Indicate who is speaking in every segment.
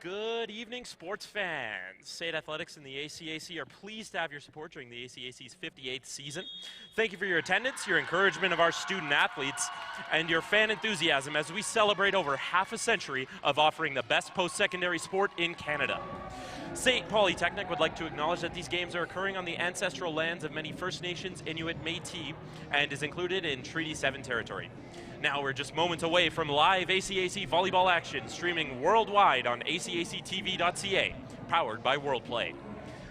Speaker 1: Good evening, sports fans. SAIT Athletics and the ACAC are pleased to have your support during the ACAC's 58th season. Thank you for your attendance, your encouragement of our student athletes, and your fan enthusiasm as we celebrate over half a century of offering the best post-secondary sport in Canada. SAIT Polytechnic would like to acknowledge that these games are occurring on the ancestral lands of many First Nations, Inuit, Métis, and is included in Treaty 7 territory. Now we're just moments away from live ACAC volleyball action streaming worldwide on acactv.ca, powered by WorldPlay.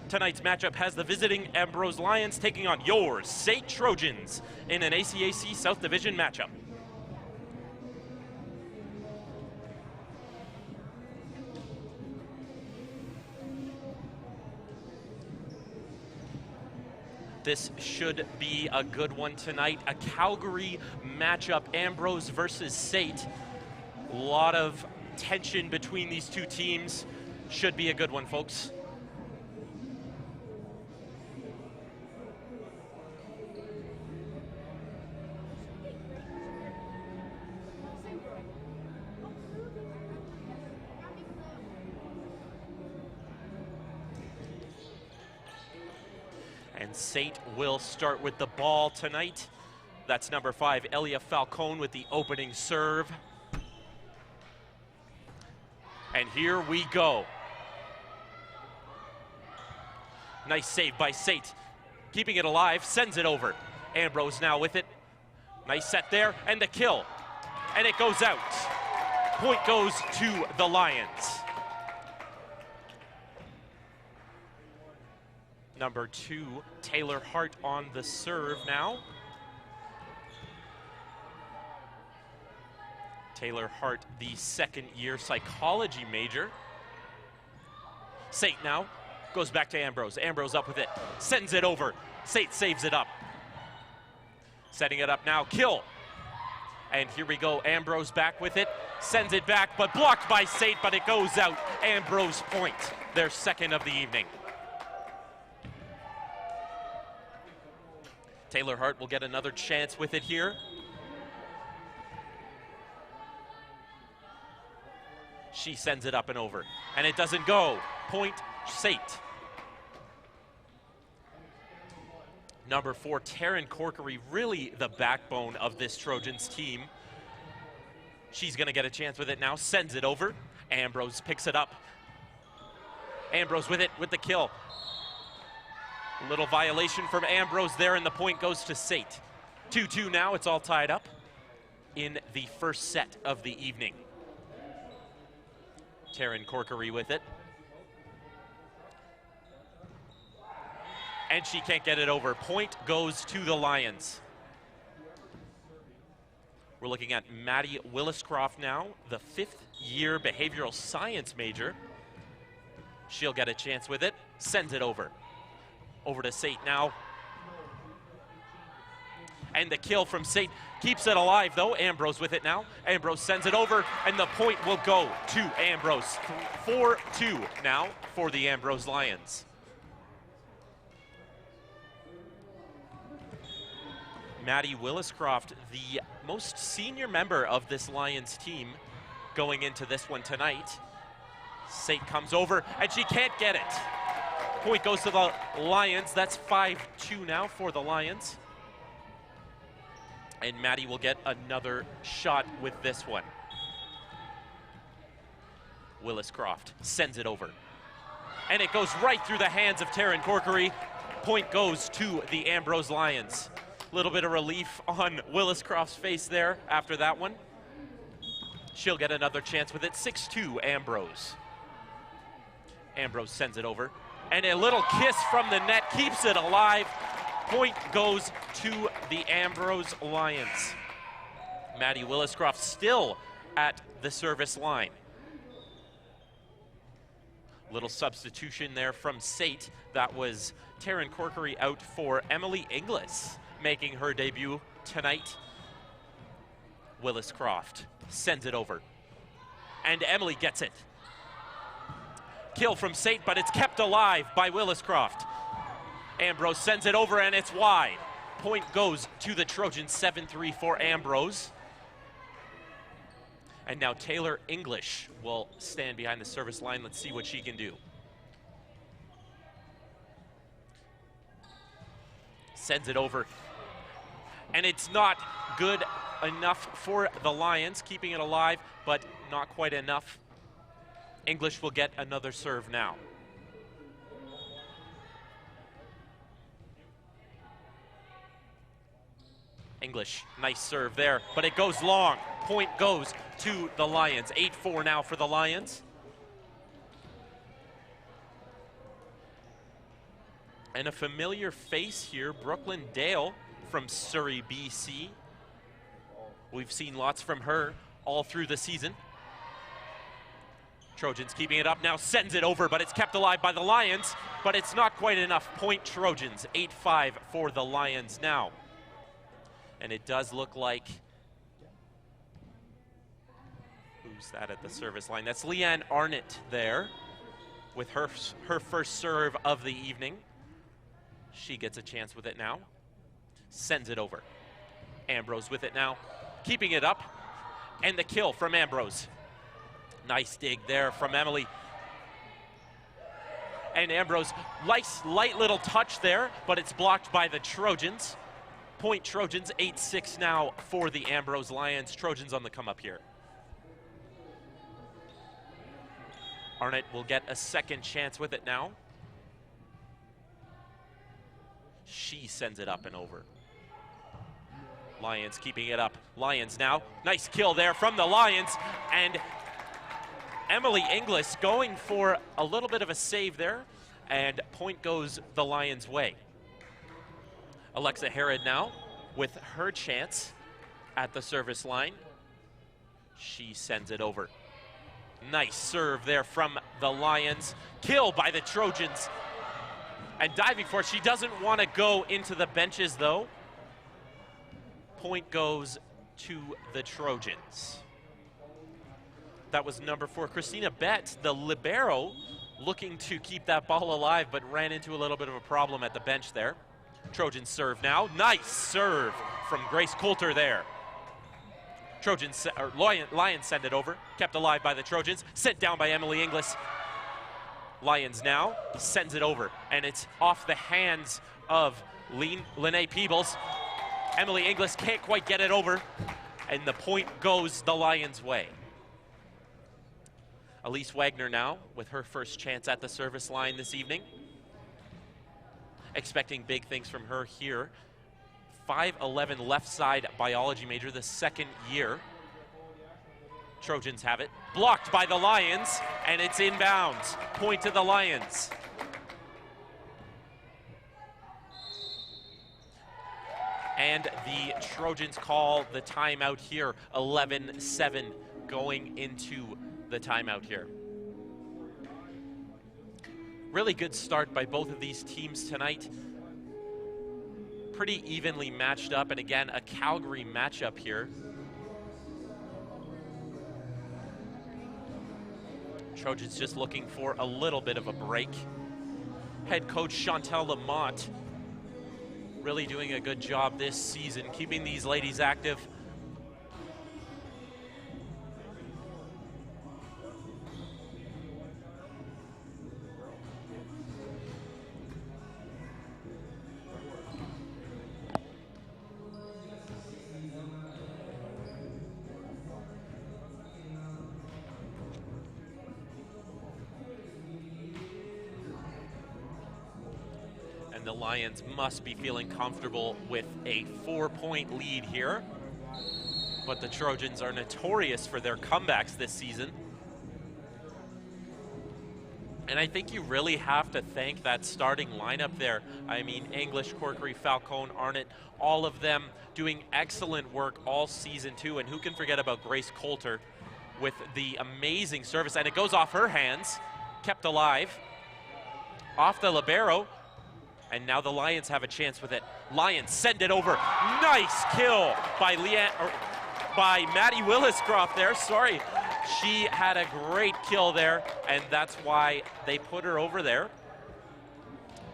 Speaker 1: Tonight's matchup has the visiting Ambrose Lions taking on your SAIT Trojans in an ACAC South Division matchup. This should be a good one tonight. A Calgary matchup, Ambrose versus SAIT. A lot of tension between these two teams. Should be a good one, folks. And SAIT will start with the ball tonight. That's number 5, Elia Falcone with the opening serve. And here we go. Nice save by SAIT. Keeping it alive, sends it over. Ambrose now with it. Nice set there, and the kill. And it goes out. Point goes to the Lions. Number 2, Taylor Hart on the serve now. Taylor Hart, the second-year psychology major. SAIT now goes back to Ambrose. Ambrose up with it, sends it over. SAIT saves it up. Setting it up now, kill. And here we go, Ambrose back with it, sends it back, but blocked by SAIT, but it goes out. Ambrose point, their second of the evening. Taylor Hart will get another chance with it here. She sends it up and over, and it doesn't go. Point, SAIT. Number 4, Taryn Corkery, really the backbone of this Trojans team. She's gonna get a chance with it now, sends it over. Ambrose picks it up. Ambrose with it, with the kill. Little violation from Ambrose there, and the point goes to SAIT. 2-2 now, it's all tied up in the first set of the evening. Taryn Corkery with it. And she can't get it over. Point goes to the Lions. We're looking at Maddie Williscroft now, the 5th-year behavioral science major. She'll get a chance with it, sends it over. Over to SAIT now. And the kill from SAIT keeps it alive though. Ambrose with it now. Ambrose sends it over, and the point will go to Ambrose. 4-2 now for the Ambrose Lions. Maddie Williscroft, the most senior member of this Lions team going into this one tonight. SAIT comes over, and she can't get it. Point goes to the Lions. That's 5-2 now for the Lions. And Maddie will get another shot with this one. Williscroft sends it over. And it goes right through the hands of Taryn Corkery. Point goes to the Ambrose Lions. A little bit of relief on Williscroft's face there after that one. She'll get another chance with it. 6-2 Ambrose. Ambrose sends it over. And a little kiss from the net keeps it alive. Point goes to the Ambrose Lions. Maddie Williscroft still at the service line. Little substitution there from SAIT. That was Taryn Corkery out for Emily Inglis, making her debut tonight. Williscroft sends it over. And Emily gets it. Kill from SAIT, but it's kept alive by Williscroft. Ambrose sends it over, and it's wide. Point goes to the Trojans, 7-3 for Ambrose. And now Taylor English will stand behind the service line. Let's see what she can do. Sends it over. And it's not good enough for the Lions, keeping it alive, but not quite enough. English will get another serve now. English, nice serve there, but it goes long. Point goes to the Lions. 8-4 now for the Lions. And a familiar face here, Brooklyn Dale from Surrey, BC. We've seen lots from her all through the season. Trojans keeping it up now, sends it over, but it's kept alive by the Lions, but it's not quite enough. Point Trojans, 8-5 for the Lions now. And it does look like, who's that at the service line? That's Leanne Arnott there with her first serve of the evening. She gets a chance with it now. Sends it over. Ambrose with it now, keeping it up. And the kill from Ambrose. Nice dig there from Emily. And Ambrose, light little touch there, but it's blocked by the Trojans. Point Trojans, 8-6 now for the Ambrose Lions. Trojans on the come up here. Arnott will get a second chance with it now. She sends it up and over. Lions keeping it up. Lions now. Nice kill there from the Lions. And Emily Inglis going for a little bit of a save there. And point goes the Lions' way. Alexa Herod now with her chance at the service line. She sends it over. Nice serve there from the Lions. Kill by the Trojans. And diving for it. She doesn't want to go into the benches though. Point goes to the Trojans. That was number 4, Christina Bett, the libero, looking to keep that ball alive, but ran into a little bit of a problem at the bench there. Trojans serve now. Nice serve from Grace Coulter there. Lions send it over, kept alive by the Trojans, sent down by Emily Inglis. Lions now sends it over, and it's off the hands of Lene Peebles. Emily Inglis can't quite get it over, and the point goes the Lions' way. Elise Wagner now with her first chance at the service line this evening. Expecting big things from her here. 5'11" left side biology major, the second year. Trojans have it. Blocked by the Lions, and it's inbounds. Point to the Lions. And the Trojans call the timeout here. 11-7 going into the timeout here. Really good start by both of these teams tonight. Pretty evenly matched up, and again, a Calgary matchup here. Trojans just looking for a little bit of a break. Head coach Chantal Lamont really doing a good job this season, keeping these ladies active. And the Lions must be feeling comfortable with a 4-point lead here. But the Trojans are notorious for their comebacks this season. And I think you really have to thank that starting lineup there. I mean, English, Corkery, Falcone, Arnott, all of them doing excellent work all season too. And who can forget about Grace Coulter with the amazing service. And it goes off her hands, kept alive, off the libero. And now the Lions have a chance with it. Lions send it over. Nice kill by Maddie Williscroft there. Sorry. She had a great kill there, and that's why they put her over there.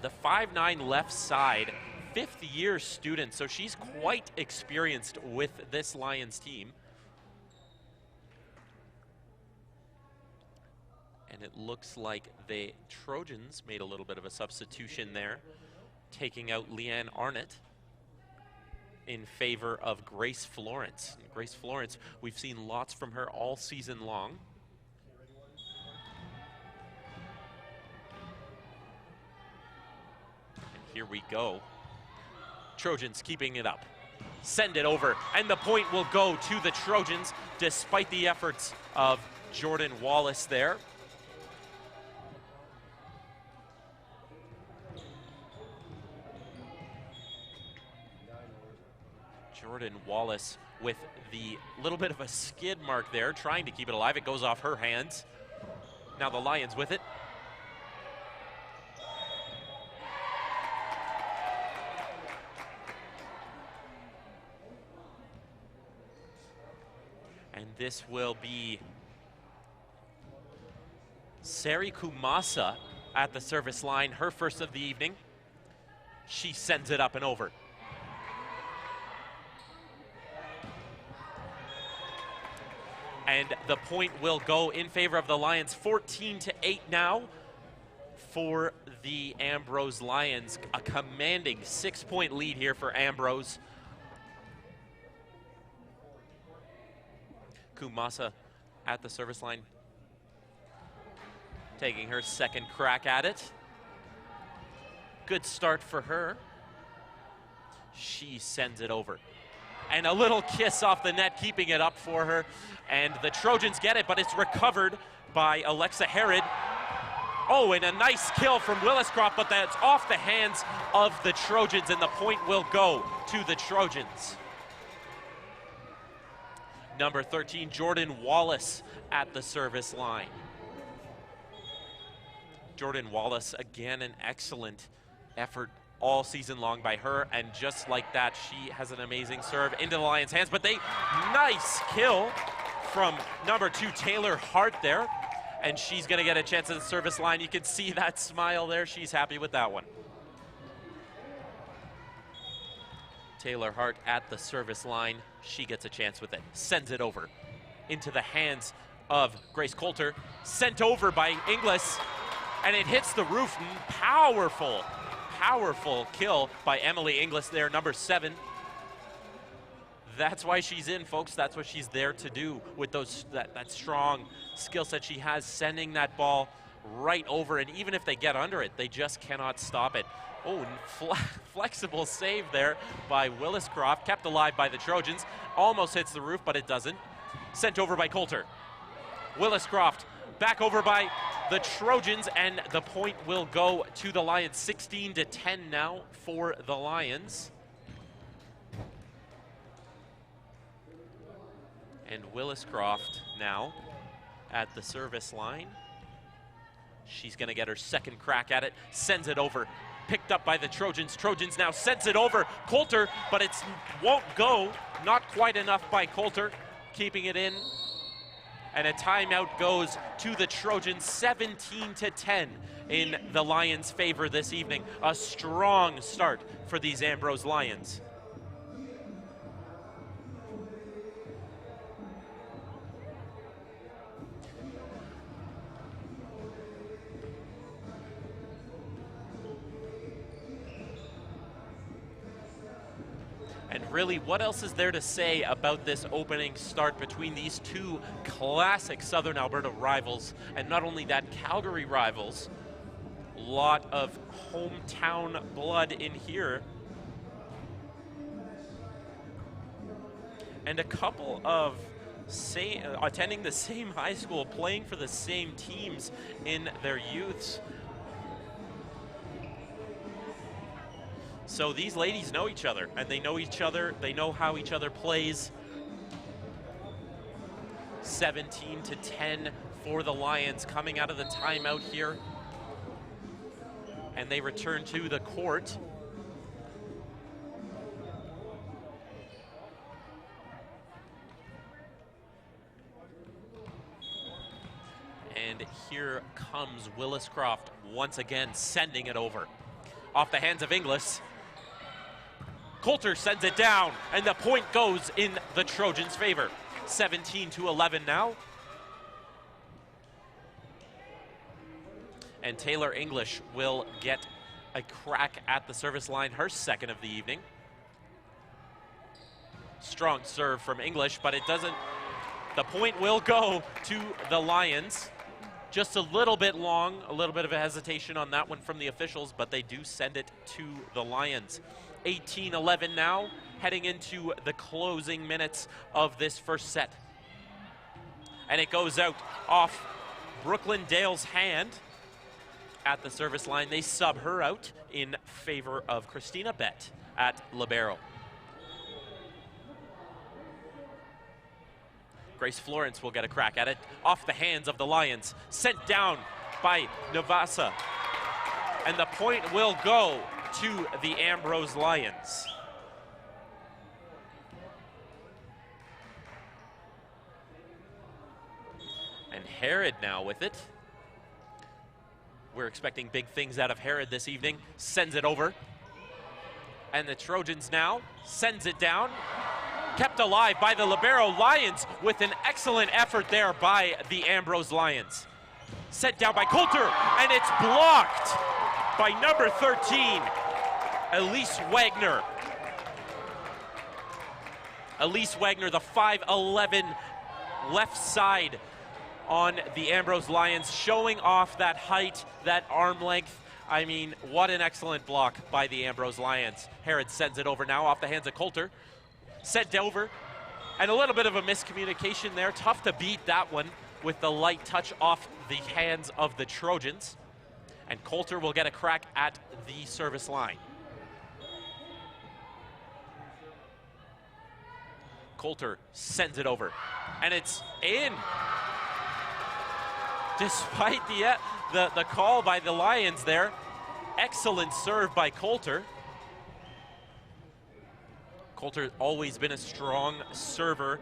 Speaker 1: The 5'9" left side, 5th-year student, so she's quite experienced with this Lions team. And it looks like the Trojans made a little bit of a substitution there, taking out Leanne Arnott in favor of Grace Florence. And Grace Florence, we've seen lots from her all season long. And here we go. Trojans keeping it up. Send it over, and the point will go to the Trojans, despite the efforts of Jordan Wallace there. Jordan Wallace with the little bit of a skid mark there, trying to keep it alive. It goes off her hands. Now the Lions with it. And this will be Sari Kumasa at the service line, her first of the evening. She sends it up and over. And the point will go in favor of the Lions, 14-8 now for the Ambrose Lions. A commanding 6-point lead here for Ambrose. Kumasa at the service line, taking her second crack at it. Good start for her. She sends it over. And a little kiss off the net, keeping it up for her. And the Trojans get it, but it's recovered by Alexa Herod. Oh, and a nice kill from Williscroft, but that's off the hands of the Trojans, and the point will go to the Trojans. Number 13, Jordan Wallace at the service line. Jordan Wallace, again, an excellent effort all season long by her, and just like that, she has an amazing serve into the Lions' hands, but nice kill from number 2, Taylor Hart there, and she's gonna get a chance at the service line. You can see that smile there. She's happy with that one. Taylor Hart at the service line. She gets a chance with it. Sends it over into the hands of Grace Coulter. Sent over by Inglis, and it hits the roof. Powerful, powerful kill by Emily Inglis there, number 7. That's why she's in, folks. That's what she's there to do with that strong skill set she has, sending that ball right over, and even if they get under it, they just cannot stop it. Oh, flexible save there by Williscroft, kept alive by the Trojans. Almost hits the roof, but it doesn't. Sent over by Coulter. Williscroft back over by the Trojans, and the point will go to the Lions. 16-10 now for the Lions. And Williscroft now at the service line. She's gonna get her second crack at it, sends it over, picked up by the Trojans. Trojans now sends it over, Coulter, but it won't go. Not quite enough by Coulter, keeping it in. And a timeout goes to the Trojans, 17-10 in the Lions' favor this evening. A strong start for these Ambrose Lions. And really, what else is there to say about this opening start between these two classic Southern Alberta rivals, and not only that, Calgary rivals? A lot of hometown blood in here. And a couple of attending the same high school, playing for the same teams in their youths. So these ladies know each other, and they know each other, they know how each other plays. 17-10 for the Lions coming out of the timeout here. And they return to the court. And here comes Williscroft once again, sending it over. Off the hands of Inglis. Coulter sends it down, and the point goes in the Trojans' favor. 17-11 now. And Taylor English will get a crack at the service line, her second of the evening. Strong serve from English, but it doesn't. The point will go to the Lions. Just a little bit long, a little bit of a hesitation on that one from the officials, but they do send it to the Lions. 18-11 now, heading into the closing minutes of this first set. And it goes out off Brooklyn Dale's hand at the service line. They sub her out in favor of Christina Bett at libero. Grace Florence will get a crack at it. Off the hands of the Lions. Sent down by Navasa. And the point will go to the Ambrose Lions. And Herod now with it. We're expecting big things out of Herod this evening. Sends it over. And the Trojans now sends it down. Kept alive by the libero Lions with an excellent effort there by the Ambrose Lions. Set down by Coulter, and it's blocked by number 13, Elise Wagner. Elise Wagner, the 5'11" left side on the Ambrose Lions, showing off that height, that arm length. I mean, what an excellent block by the Ambrose Lions. Herod sends it over now off the hands of Coulter. Sent over, and a little bit of a miscommunication there. Tough to beat that one with the light touch off the hands of the Trojans. And Coulter will get a crack at the service line. Coulter sends it over, and it's in. Despite the call by the Lions there, excellent serve by Coulter. Coulter always been a strong server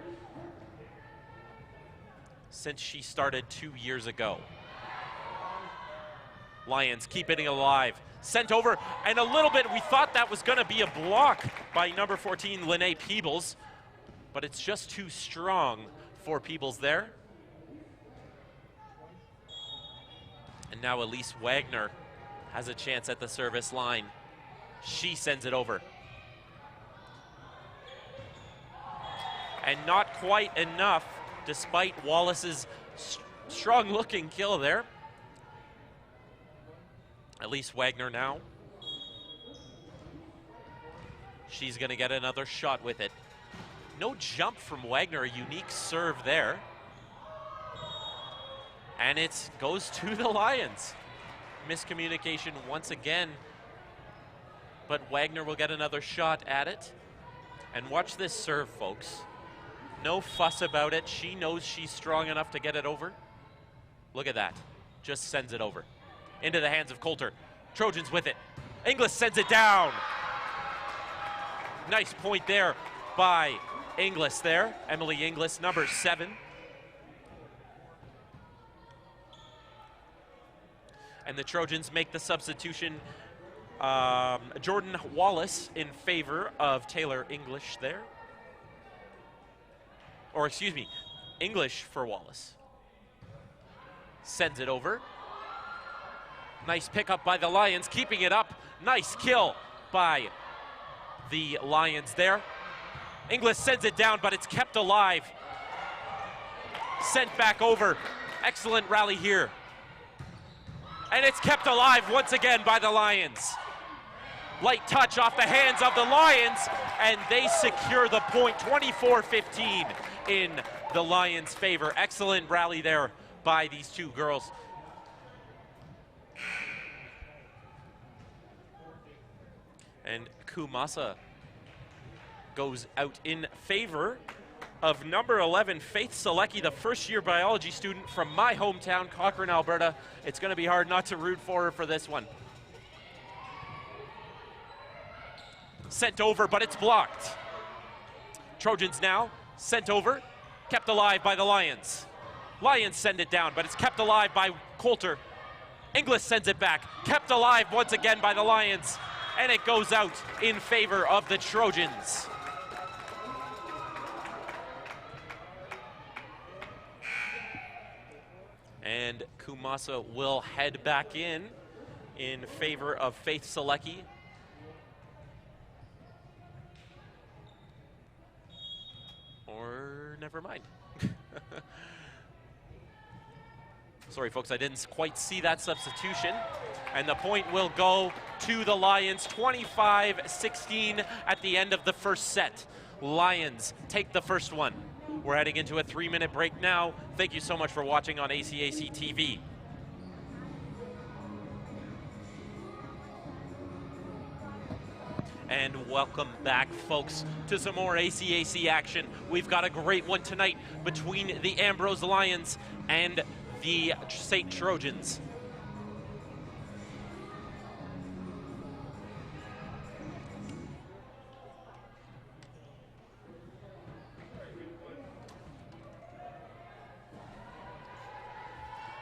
Speaker 1: since she started 2 years ago. Lions keep it alive. Sent over, and a little bit, we thought that was going to be a block by number 14, Lene Peebles, but it's just too strong for Peebles there. And now Elise Wagner has a chance at the service line. She sends it over. And not quite enough, despite Wallace's strong-looking kill there. Elise Wagner now. She's going to get another shot with it. No jump from Wagner, a unique serve there. And it goes to the Lions. Miscommunication once again. But Wagner will get another shot at it. And watch this serve, folks. No fuss about it. She knows she's strong enough to get it over. Look at that. Just sends it over. Into the hands of Coulter. Trojans with it. Inglis sends it down. Nice point there by Inglis there. Emily Inglis, number 7. And the Trojans make the substitution. Jordan Wallace in favor of Taylor English there. Or excuse me, English for Wallace. Sends it over. Nice pickup by the Lions, keeping it up. Nice kill by the Lions there. Inglis sends it down, but it's kept alive. Sent back over. Excellent rally here. And it's kept alive once again by the Lions. Light touch off the hands of the Lions, and they secure the point, 24-15 in the Lions' favor. Excellent rally there by these two girls. And Kumasa goes out in favor of number 11, Faith Selecki, the first-year biology student from my hometown, Cochrane, Alberta. It's going to be hard not to root for her for this one. Sent over, but it's blocked. Trojans now sent over, kept alive by the Lions. Lions send it down, but it's kept alive by Coulter. Inglis sends it back, kept alive once again by the Lions, and it goes out in favor of the Trojans. And Kumasa will head back in favor of Faith Selecki. Or never mind. Sorry, folks, I didn't quite see that substitution. And the point will go to the Lions, 25-16 at the end of the first set. Lions take the first one. We're heading into a 3-minute break now. Thank you so much for watching on ACAC TV. And welcome back, folks, to some more ACAC action. We've got a great one tonight between the Ambrose Lions and the SAIT Trojans.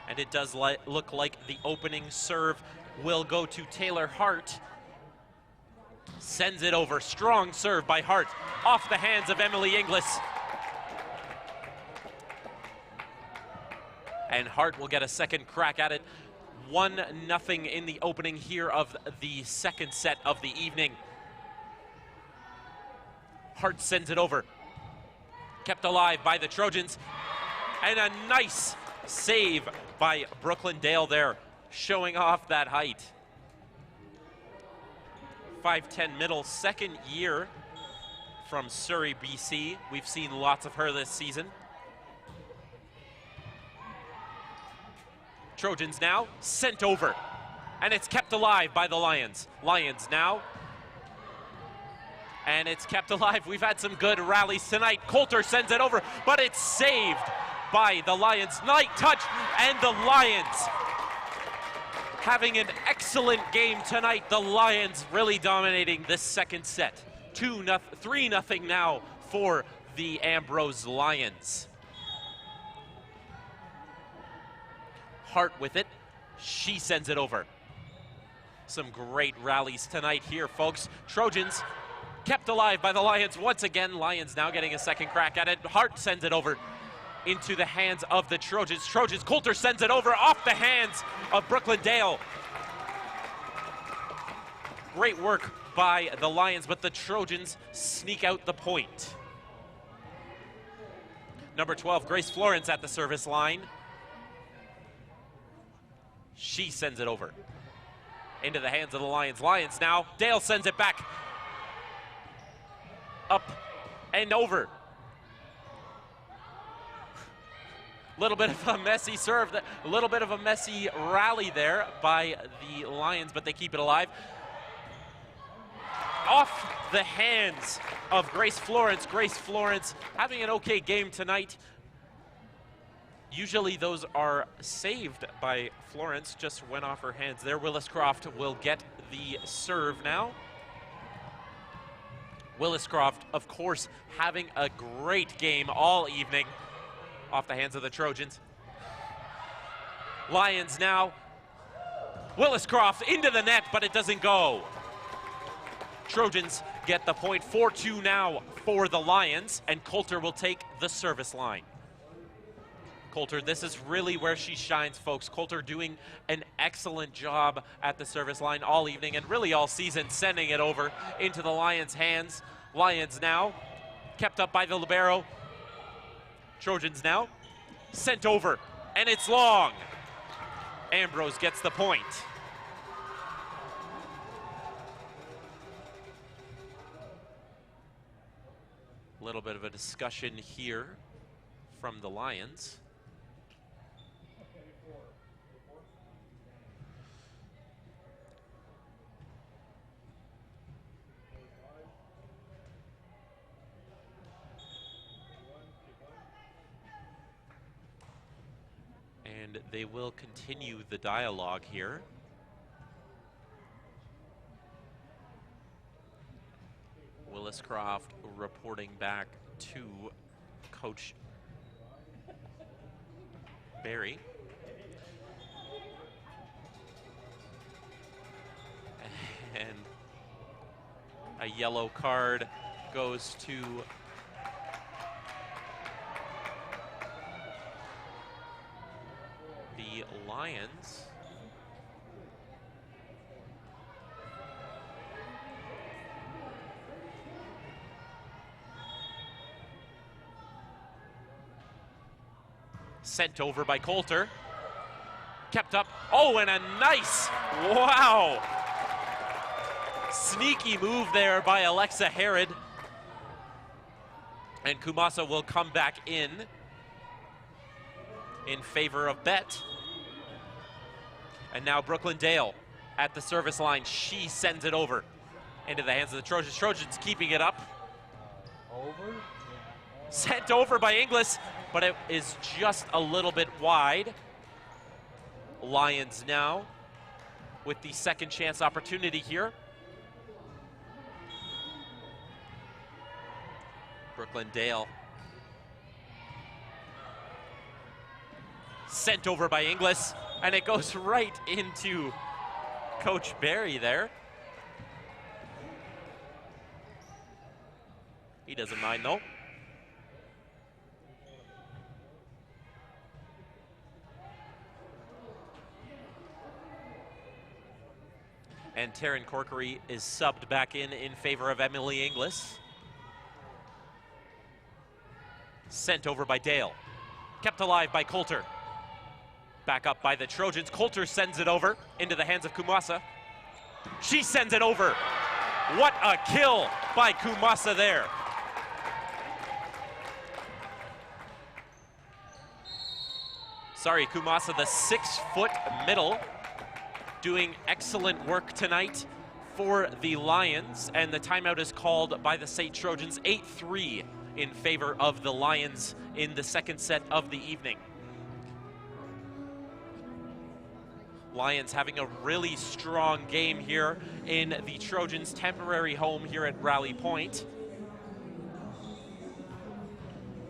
Speaker 1: And it does look like the opening serve will go to Taylor Hart. Sends it over, strong serve by Hart, off the hands of Emily Inglis. And Hart will get a second crack at it. 1-0 in the opening here of the second set of the evening. Hart sends it over. Kept alive by the Trojans. And a nice save by Brooklyn Dale there, showing off that height. 5'10" middle, second year from Surrey, BC. We've seen lots of her this season. Trojans now sent over, and it's kept alive by the Lions. Lions now, and it's kept alive. We've had some good rallies tonight. Coulter sends it over, but it's saved by the Lions. Light touch, and the Lions having an excellent game tonight. The Lions really dominating this second set. 3-0 now for the Ambrose Lions. Hart with it. She sends it over. Some great rallies tonight here, folks. Trojans kept alive by the Lions once again. Lions now getting a second crack at it. Hart sends it over into the hands of the Trojans. Coulter sends it over off the hands of Brooklyn Dale. Great work by the Lions, but the Trojans sneak out the point. Number 12, Grace Florence at the service line. She sends it over into the hands of the Lions. Lions now, Dale sends it back. Up and over. Little bit of a messy serve, a little bit of a messy rally there by the Lions, but they keep it alive. Off the hands of Grace Florence. Grace Florence having an okay game tonight. Usually those are saved by Florence, just went off her hands there. Willis Croft will get the serve now. Willis Croft, of course, having a great game all evening. Off the hands of the Trojans. Lions now. Willis Croft into the net, but it doesn't go. Trojans get the point. 4-2 now for the Lions, and Coulter will take the service line. Coulter, this is really where she shines, folks. Coulter doing an excellent job at the service line all evening and really all season, sending it over into the Lions' hands. Lions now kept up by the libero. Trojans now sent over, and it's long. Ambrose gets the point. A little bit of a discussion here from the Lions. And they will continue the dialogue here. Willis Croft reporting back to Coach Barry. And a yellow card goes to the the Lions. Sent over by Coulter. Kept up. Oh, and a nice, wow. Sneaky move there by Alexa Herod. And Kumasa will come back in favor of Bet. And now Brooklyn Dale at the service line. She sends it over into the hands of the Trojans. Trojans keeping it up.
Speaker 2: Over.
Speaker 1: Sent over by Inglis, but it is just a little bit wide. Lions now with the second chance opportunity here. Brooklyn Dale. Sent over by Inglis, and it goes right into Coach Barry there. He doesn't mind though. And Taryn Corkery is subbed back in favor of Emily Inglis. Sent over by Dale. Kept alive by Coulter. Back up by the Trojans. Coulter sends it over into the hands of Kumasa. She sends it over. What a kill by Kumasa there. Sorry, Kumasa, the 6-foot middle, doing excellent work tonight for the Lions, and the timeout is called by the SAIT Trojans. 8-3 in favor of the Lions in the second set of the evening. Lions having a really strong game here in the Trojans' temporary home here at Rally Pointe,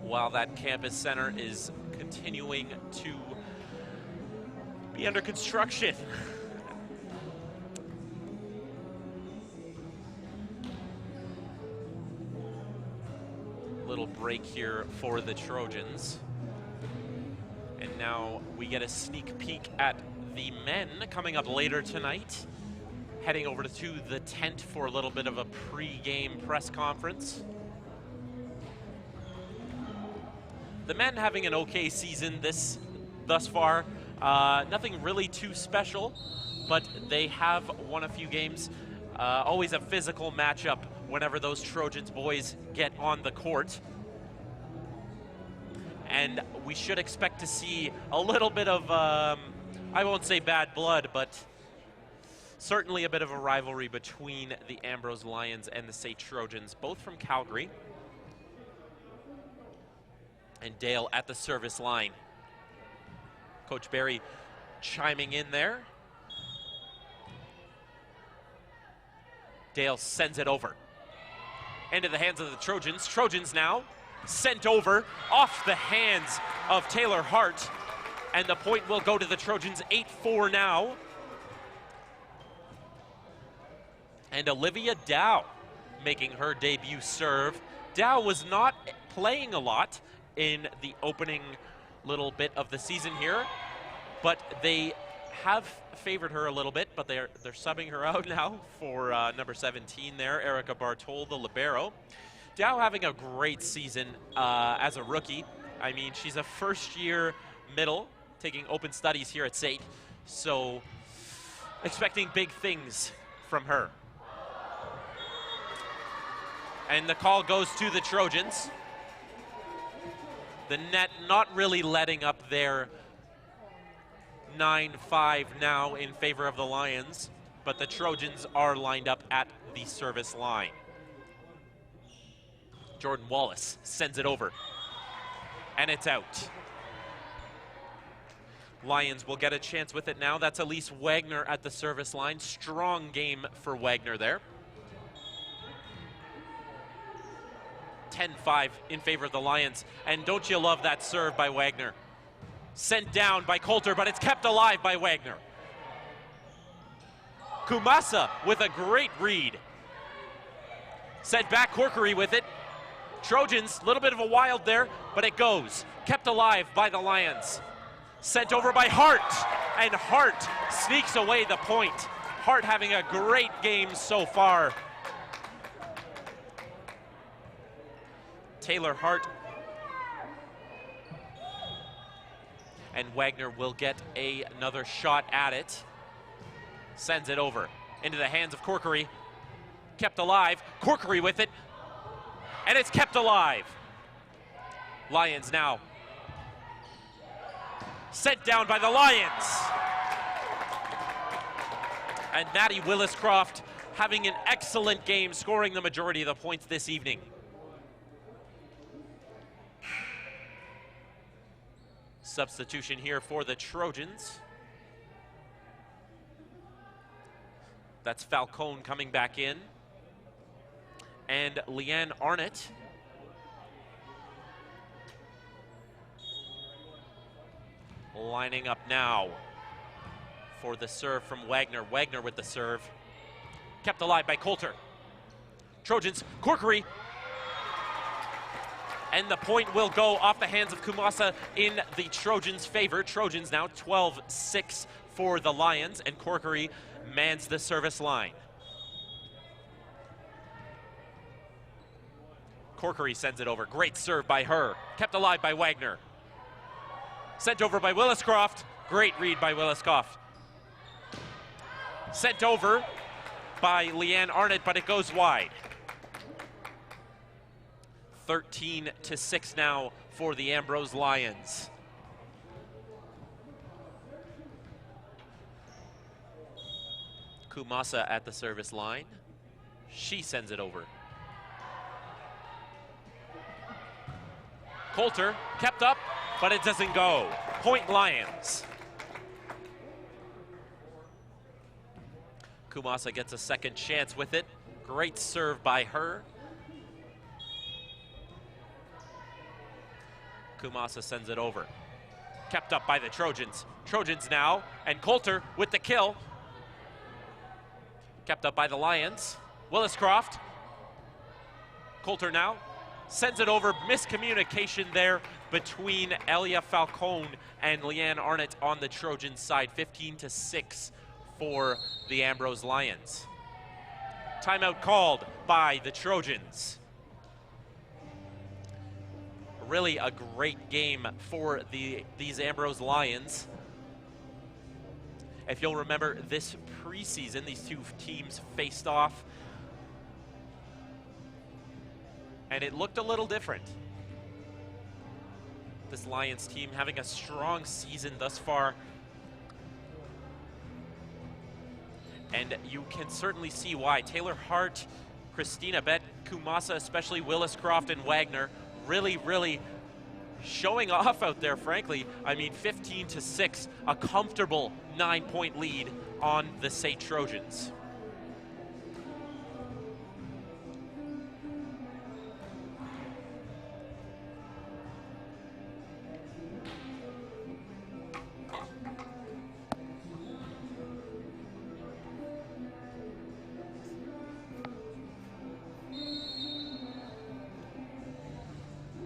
Speaker 1: while that campus center is continuing to be under construction. Little break here for the Trojans. And now we get a sneak peek at the men coming up later tonight. Heading over to the tent for a little bit of a pre-game press conference. The men having an okay season thus far. Nothing really too special, but they have won a few games. Always a physical matchup whenever those Trojans boys get on the court. And we should expect to see a little bit of, I won't say bad blood, but certainly a bit of a rivalry between the Ambrose Lions and the SAIT Trojans, both from Calgary. And Dale at the service line. Coach Barry chiming in there. Dale sends it over into the hands of the Trojans. Trojans now sent over off the hands of Taylor Hart, and the point will go to the Trojans. 8-4 now. And Olivia Dow making her debut serve. Dow was not playing a lot in the opening little bit of the season here, but they have favored her a little bit, but they're subbing her out now for number 17 there, Erica Bartol, the libero. Dow having a great season as a rookie. I mean, she's a first-year middle, taking open studies here at SAIT, so expecting big things from her. And the call goes to the Trojans. The net not really letting up there. 9-5 now in favor of the Lions, but the Trojans are lined up at the service line. Jordan Wallace sends it over, and it's out. Lions will get a chance with it now. That's Elise Wagner at the service line. Strong game for Wagner there. 10-5 in favor of the Lions, and don't you love that serve by Wagner? Sent down by Coulter, but it's kept alive by Wagner. Kumasa with a great read. Sent back Corkery with it. Trojans, a little bit of a wild there, but it goes. Kept alive by the Lions. Sent over by Hart, and Hart sneaks away the point. Hart having a great game so far. Taylor Hart. And Wagner will get another shot at it. Sends it over into the hands of Corkery. Kept alive. Corkery with it. And it's kept alive. Lions now. Sent down by the Lions. And Maddie Willis-Croft having an excellent game, scoring the majority of the points this evening. Substitution here for the Trojans. That's Falcone coming back in. And Leanne Arnott. Lining up now for the serve from Wagner. Wagner with the serve. Kept alive by Coulter. Trojans, Corkery. And the point will go off the hands of Kumasa in the Trojans' favor. Trojans now 12-6 for the Lions, and Corkery mans the service line. Corkery sends it over. Great serve by her. Kept alive by Wagner. Sent over by Willis-Croft. Great read by Willis-Croft. Sent over by Leanne Arnott, but it goes wide. 13-6 now for the Ambrose Lions. Kumasa at the service line. She sends it over. Coulter kept up, but it doesn't go. Pointe Lions. Kumasa gets a second chance with it. Great serve by her. Kumasa sends it over. Kept up by the Trojans. Trojans now, and Coulter with the kill. Kept up by the Lions. Willis-Croft. Coulter now. Sends it over. Miscommunication there between Elia Falcone and Leanne Arnott on the Trojans side. 15-6 for the Ambrose Lions. Timeout called by the Trojans. Really a great game for these Ambrose Lions. If you'll remember, this preseason, these two teams faced off, and it looked a little different. This Lions team having a strong season thus far. And you can certainly see why. Taylor Hart, Christina Bett, Kumasa, especially Willis-Croft and Wagner, really showing off out there, frankly. I mean, 15-6, a comfortable 9-point lead on the SAIT Trojans.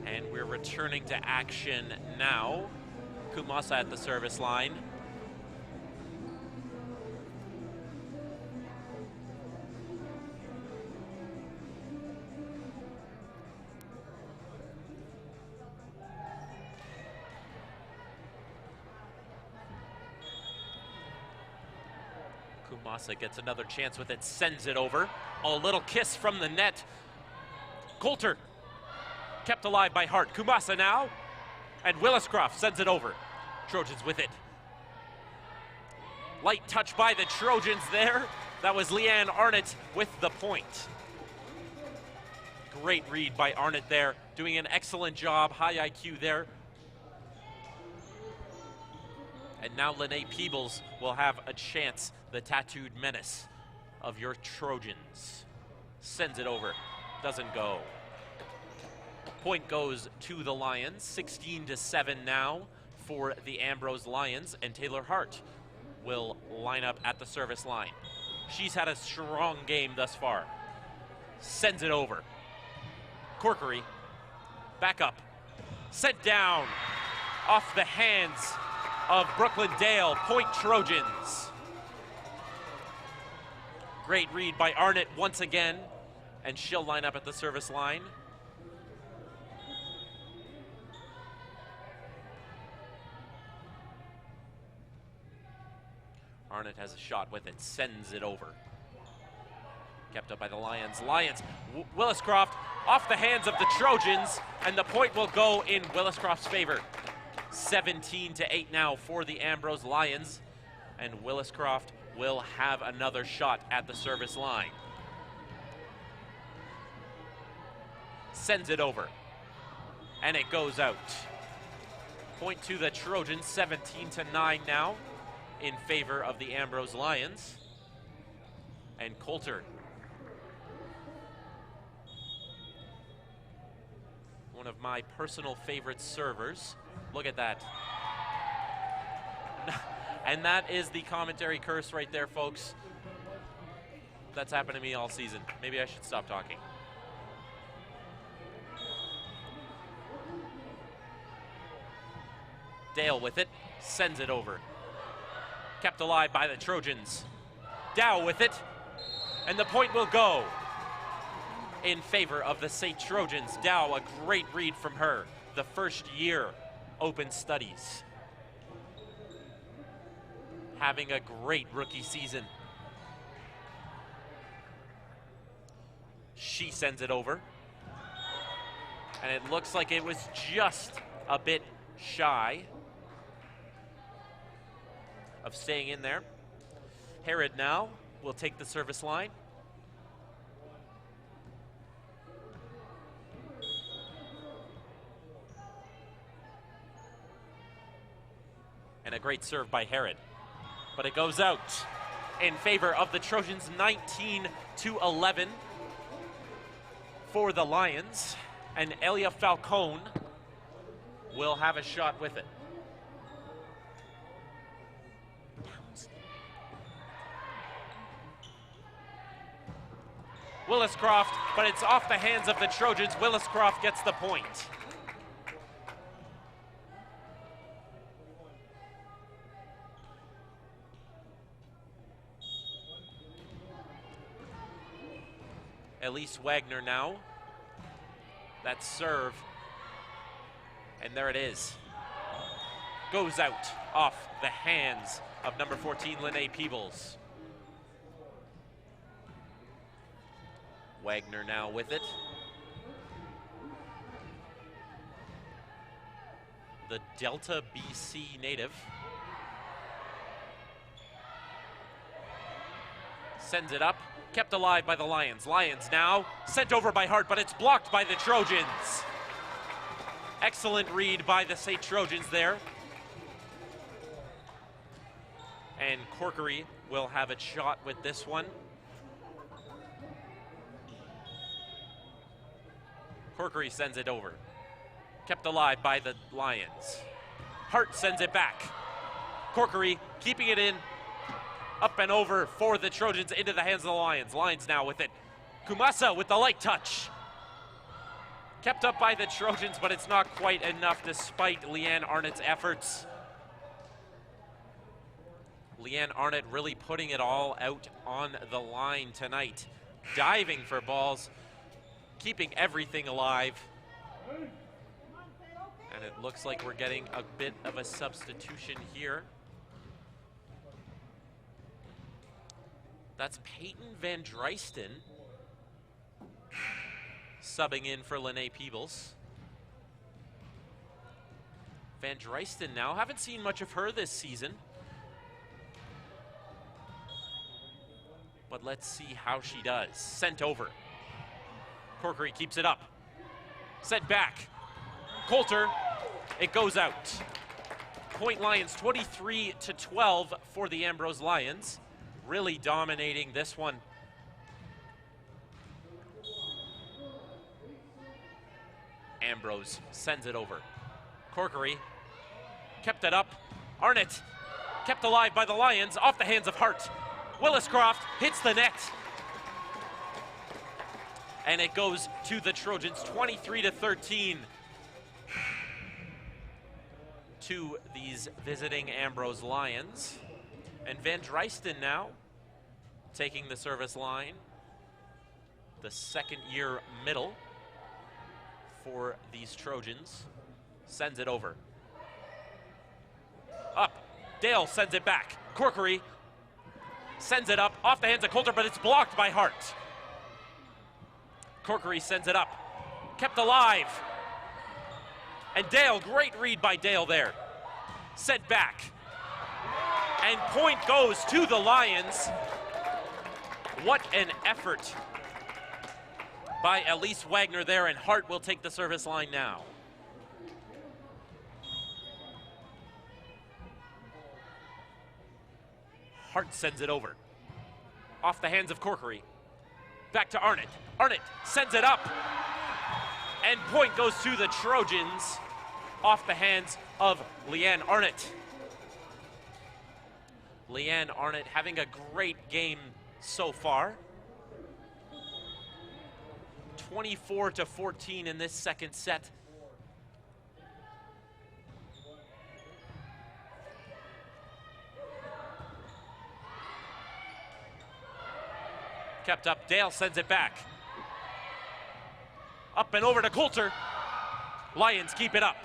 Speaker 1: And we're returning to action now. Kumasa at the service line. Kumasa gets another chance with it, sends it over. A little kiss from the net. Coulter. Kept alive by Hart. Kumasa now, and Willis-Croft sends it over. Trojans with it. Light touch by the Trojans there. That was Leanne Arnott with the point. Great read by Arnott there, doing an excellent job. High IQ there. And now Lene Peebles will have a chance, the tattooed menace of your Trojans. Sends it over. Doesn't go. Point goes to the Lions, 16-7 now for the Ambrose Lions, and Taylor Hart will line up at the service line. She's had a strong game thus far. Sends it over. Corkery, back up, sent down off the hands of Brooklyn Dale, Pointe Trojans. Great read by Arnott once again, and she'll line up at the service line. Arnott has a shot with it, sends it over. Kept up by the Lions. Williscroft off the hands of the Trojans, and the point will go in Williscroft's favor. 17-8 now for the Ambrose Lions, and Williscroft will have another shot at the service line. Sends it over, and it goes out. Point to the Trojans, 17-9 now in favor of the Ambrose Lions. And Coulter, one of my personal favorite servers. Look at that. And that is the commentary curse right there, folks. That's happened to me all season. Maybe I should stop talking. Dale with it, sends it over. Kept alive by the Trojans. Dow with it, and the point will go in favor of the SAIT Trojans. Dow, a great read from her, the first year open studies. Having a great rookie season. She sends it over, and it looks like it was just a bit shy of staying in there. Herod now will take the service line. And a great serve by Herod, but it goes out in favor of the Trojans, 19-11 for the Lions, and Elia Falcone will have a shot with it. Williscroft, but it's off the hands of the Trojans. Williscroft gets the point. Elise Wagner now. That serve, and there it is. Goes out off the hands of number 14, Lene Peebles. Wagner now with it. The Delta BC native. Sends it up, kept alive by the Lions. Lions now sent over by Hart, but it's blocked by the Trojans. Excellent read by the SAIT Trojans there. And Corkery will have a shot with this one. Corkery sends it over. Kept alive by the Lions. Hart sends it back. Corkery keeping it in. Up and over for the Trojans into the hands of the Lions. Lions now with it. Kumasa with the light touch. Kept up by the Trojans, but it's not quite enough despite Leanne Arnott's efforts. Leanne Arnott really putting it all out on the line tonight. Diving for balls, keeping everything alive. And it looks like we're getting a bit of a substitution here. That's Peyton Van Drysten subbing in for Lene Peebles. Van Drysten now, haven't seen much of her this season. But let's see how she does. Sent over. Corkery keeps it up. Sent back. Coulter, it goes out. Pointe Lions 23-12 for the Ambrose Lions. Really dominating this one. Ambrose sends it over. Corkery kept it up. Arnott kept alive by the Lions, off the hands of Hart. Williscroft hits the net. And it goes to the Trojans, 23-13. to these visiting Ambrose Lions. And Van Dreisten now taking the service line. The second-year middle for these Trojans. Sends it over. Up. Dale sends it back. Corkery sends it up off the hands of Coulter, but it's blocked by Hart. Corkery sends it up. Kept alive. And Dale, great read by Dale there. Sent back. And point goes to the Lions. What an effort by Elise Wagner there, and Hart will take the service line now. Hart sends it over. Off the hands of Corkery. Back to Arnott. Arnott sends it up. And point goes to the Trojans off the hands of Leanne Arnott. Leanne Arnott having a great game so far. 24-14 in this second set. Kept up, Dale sends it back. Up and over to Coulter. Lions keep it up.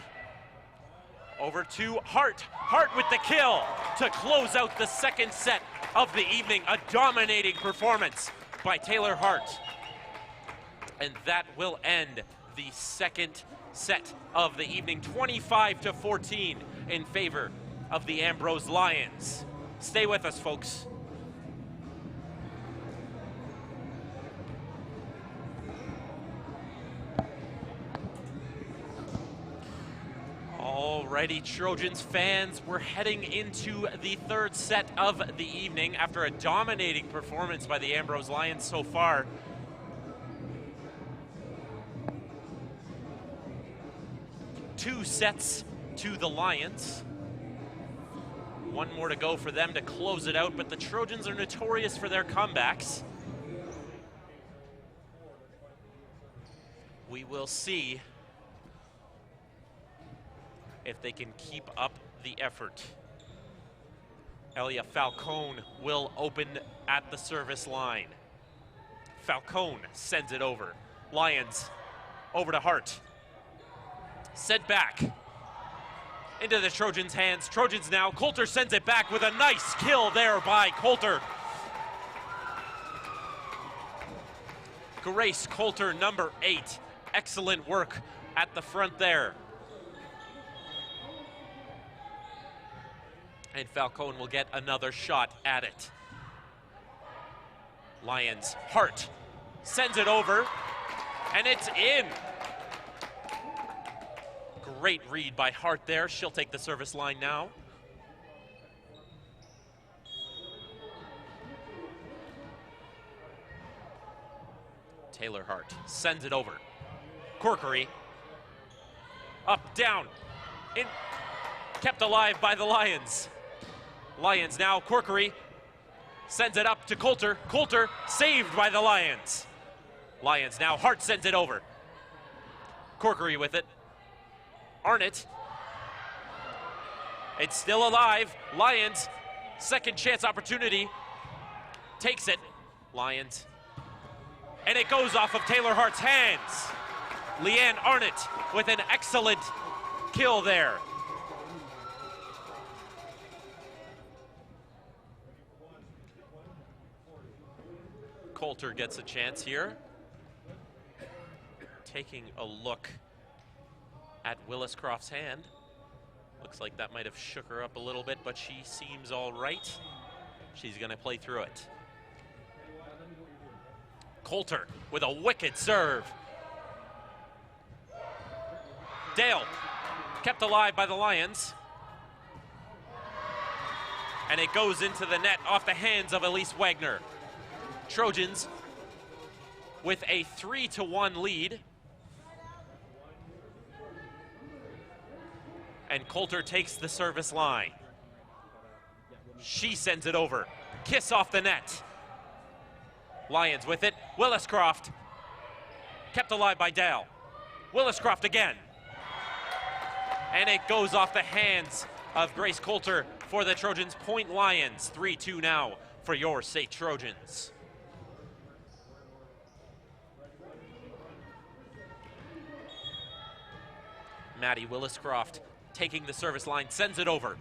Speaker 1: Over to Hart. Hart with the kill to close out the second set of the evening. A dominating performance by Taylor Hart. And that will end the second set of the evening. 25-14 in favor of the Ambrose Lions. Stay with us, folks. Alrighty, Trojans fans, we're heading into the third set of the evening after a dominating performance by the Ambrose Lions so far. Two sets to the Lions. One more to go for them to close it out, but the Trojans are notorious for their comebacks. We will see if they can keep up the effort. Elia Falcone will open at the service line. Falcone sends it over. Lions over to Hart. Sent back into the Trojans' hands. Trojans now. Coulter sends it back with a nice kill there by Coulter. Grace Coulter, number 8. Excellent work at the front there. And Falcone will get another shot at it. Lions, Hart sends it over, and it's in. Great read by Hart there. She'll take the service line now. Taylor Hart sends it over. Corkery. Up, down, in, kept alive by the Lions. Lions now, Corkery sends it up to Coulter. Coulter saved by the Lions. Lions now, Hart sends it over. Corkery with it. Arnott. It's still alive. Lions, second chance opportunity. Takes it. Lions. And it goes off of Taylor Hart's hands. Leanne Arnott with an excellent kill there. Coulter gets a chance here. Taking a look at Willis Croft's hand. Looks like that might have shook her up a little bit, but she seems all right. She's gonna play through it. Coulter with a wicked serve. Dale kept alive by the Lions. And it goes into the net off the hands of Elise Wagner. Trojans with a 3-1 lead. And Coulter takes the service line. She sends it over. Kiss off the net. Lions with it. Willis Croft. Kept alive by Dale. Willis Croft again. And it goes off the hands of Grace Coulter for the Trojans. Pointe Lions, 3-2 now for your SAIT Trojans. Maddie Williscroft taking the service line, sends it over.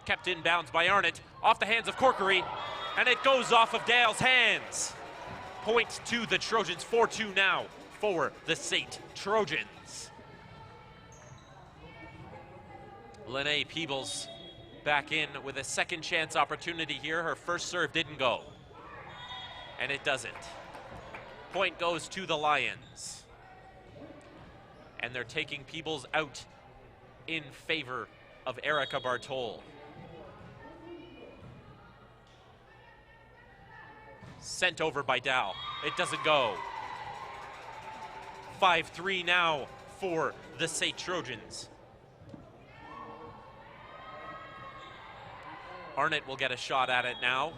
Speaker 1: Kept in bounds by Arnott, off the hands of Corkery, and it goes off of Dale's hands. Point to the Trojans, 4-2 now for the SAIT Trojans. Lene Peebles back in with a second chance opportunity here. Her first serve didn't go, and it doesn't. Point goes to the Lions. And they're taking Peebles out in favor of Erica Bartol. Sent over by Dow. It doesn't go. 5-3 now for the SAIT Trojans. Arnott will get a shot at it now.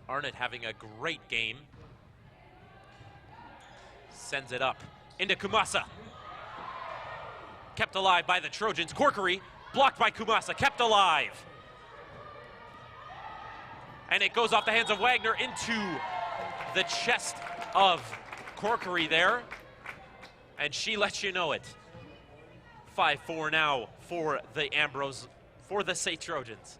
Speaker 1: Arnott having a great game. Sends it up into Kumasa. Kept alive by the Trojans. Corkery blocked by Kumasa, kept alive. And it goes off the hands of Wagner into the chest of Corkery there. And she lets you know it. 5-4 now for the Ambrose, for the SAIT Trojans.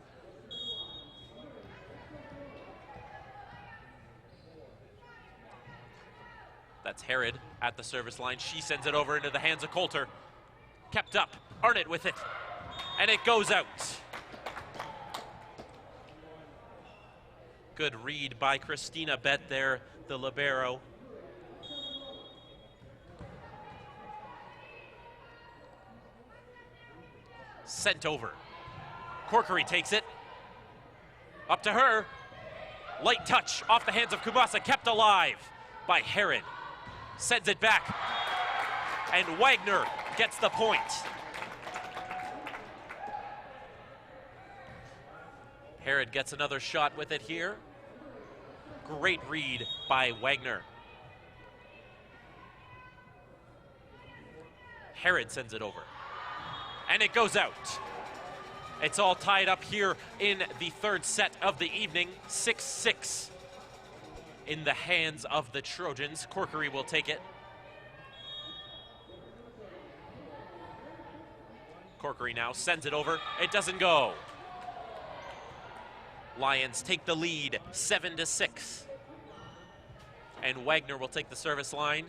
Speaker 1: That's Herod at the service line. She sends it over into the hands of Coulter. Kept up, Arnott with it, and it goes out. Good read by Christina Bett there, the libero. Sent over. Corkery takes it. Up to her. Light touch off the hands of Kumasa, kept alive by Herod. Sends it back, and Wagner gets the point. Herod gets another shot with it here. Great read by Wagner. Herod sends it over, and it goes out. It's all tied up here in the third set of the evening, 6-6. In the hands of the Trojans. Corkery will take it. Corkery now sends it over. It doesn't go. Lions take the lead, 7-6. And Wagner will take the service line.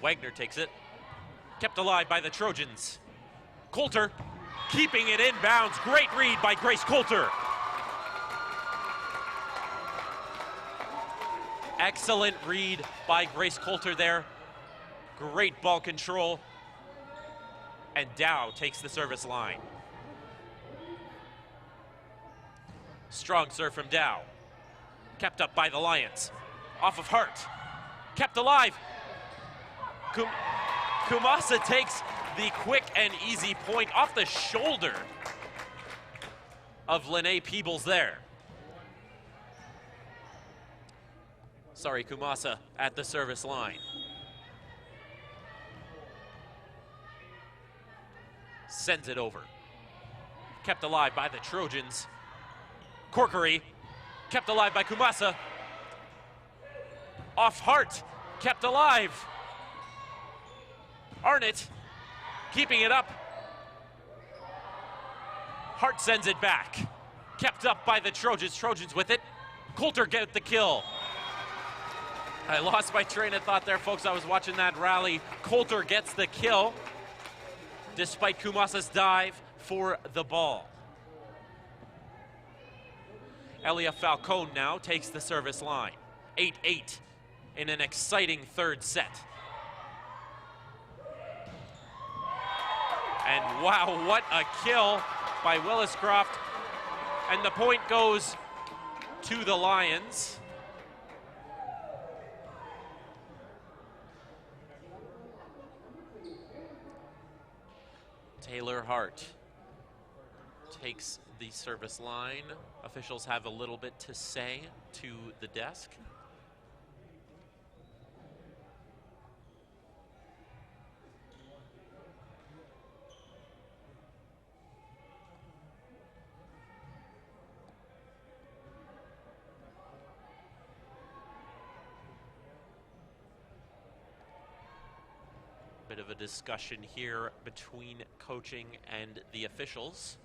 Speaker 1: Wagner takes it. Kept alive by the Trojans. Coulter keeping it inbounds. Great read by Grace Coulter. Excellent read by Grace Coulter there. Great ball control. And Dow takes the service line. Strong serve from Dow. Kept up by the Lions. Off of Hart. Kept alive. Kumasa takes the quick and easy point off the shoulder of Lene Peebles there. Sorry, Kumasa at the service line. Sends it over. Kept alive by the Trojans. Corkery, kept alive by Kumasa. Off Hart, kept alive. Arnott, keeping it up. Hart sends it back. Kept up by the Trojans. Trojans with it. Coulter get the kill. I lost my train of thought there, folks. I was watching that rally. Coulter gets the kill despite Kumasa's dive for the ball. Elia Falcone now takes the service line. 8-8 in an exciting third set. And wow, what a kill by Williscroft. And the point goes to the Lions. Taylor Hart takes the service line. Officials have a little bit to say to the desk. Bit of a discussion here between coaching and the officials.